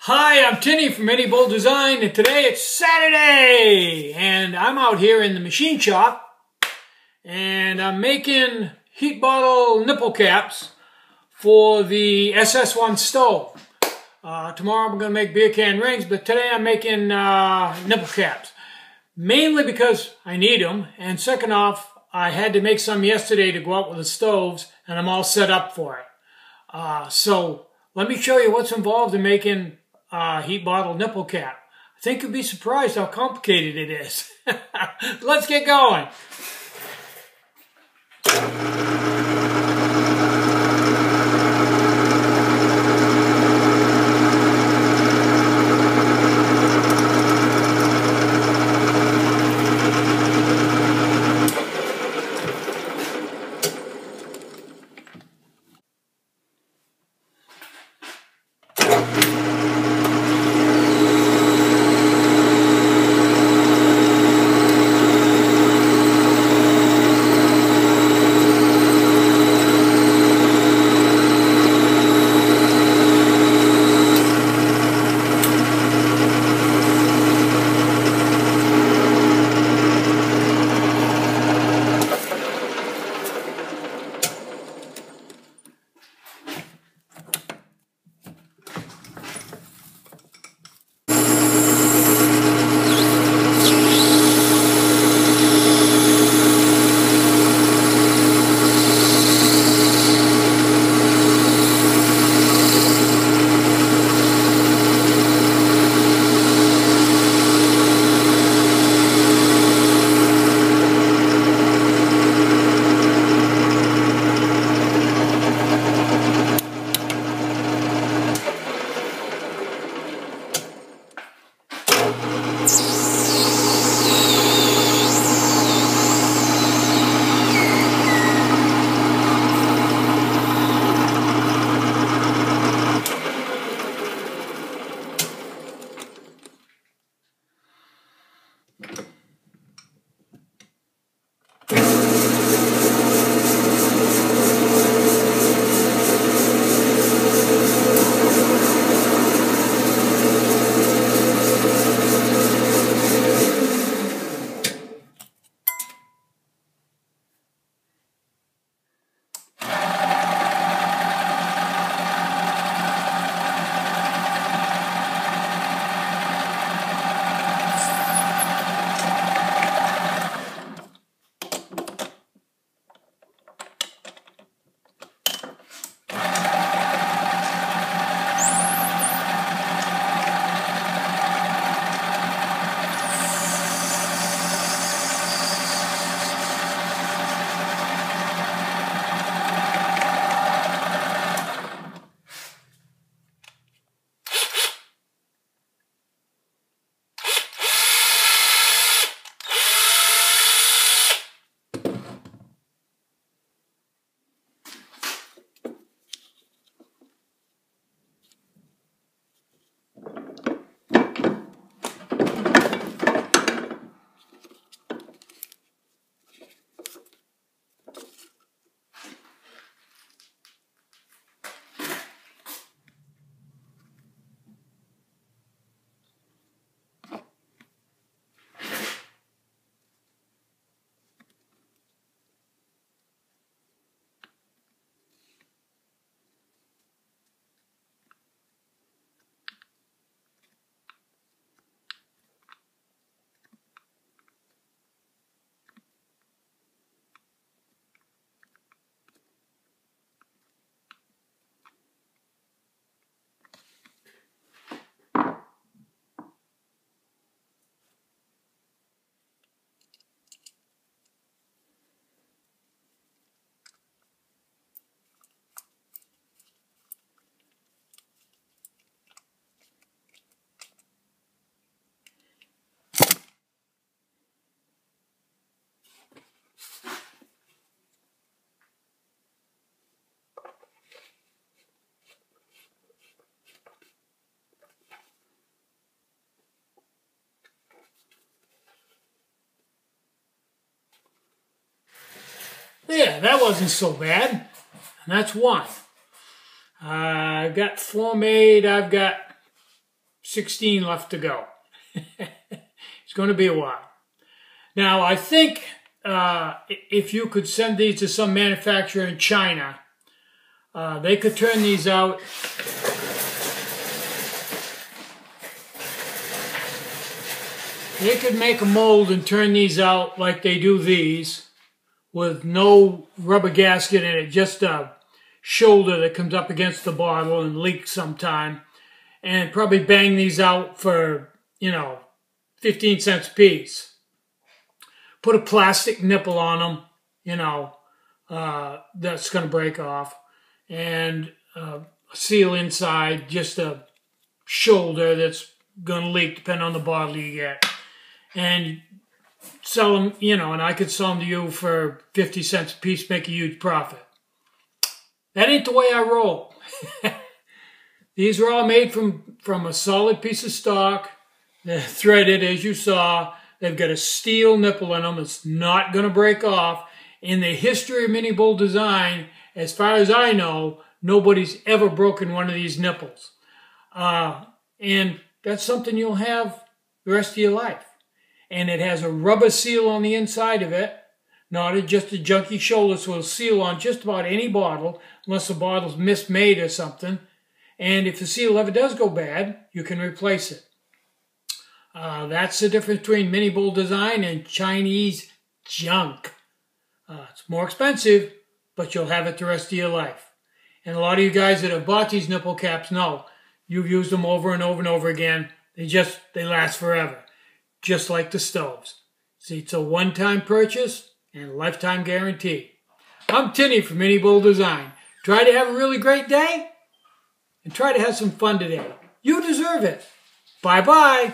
Hi, I'm Tinny from Eddie Bull Design, and today it's Saturday, and I'm out here in the machine shop, and I'm making heat bottle nipple caps for the SS1 stove. Tomorrow I'm going to make beer can rings, but today I'm making nipple caps. Mainly because I need them, and second off, I had to make some yesterday to go out with the stoves, and I'm all set up for it. So let me show you what's involved in making heat bottle nipple cap. I think you'll be surprised how complicated it is. Let's get going. Yeah, that wasn't so bad. And that's one. I've got Formade, I've got 16 left to go. It's going to be a while. Now, I think if you could send these to some manufacturer in China, they could turn these out. They could make a mold and turn these out like they do these, with no rubber gasket in it, just a shoulder that comes up against the bottle and leaks sometime, and probably bang these out for, 15 cents a piece. Put a plastic nipple on them, that's going to break off, and seal inside, just a shoulder that's going to leak depending on the bottle you get. And sell them, and I could sell them to you for 50 cents a piece, make a huge profit. That ain't the way I roll. These are all made from a solid piece of stock. They're threaded, as you saw. They've got a steel nipple in them. It's not going to break off. In the history of Mini Bull design, as far as I know, nobody's ever broken one of these nipples. And that's something you'll have the rest of your life. And it has a rubber seal on the inside of it, not just a junky shoulder, so it'll seal on just about any bottle, unless the bottle's mismade or something. And if the seal ever does go bad, you can replace it. That's the difference between Mini Bull design and Chinese junk. It's more expensive, but you'll have it the rest of your life. And a lot of you guys that have bought these nipple caps know you've used them over and over and over again. They last forever. Just like the stoves. See, it's a one-time purchase and a lifetime guarantee. I'm Tinny from Mini Bull Design. Try to have a really great day and try to have some fun today. You deserve it. Bye-bye.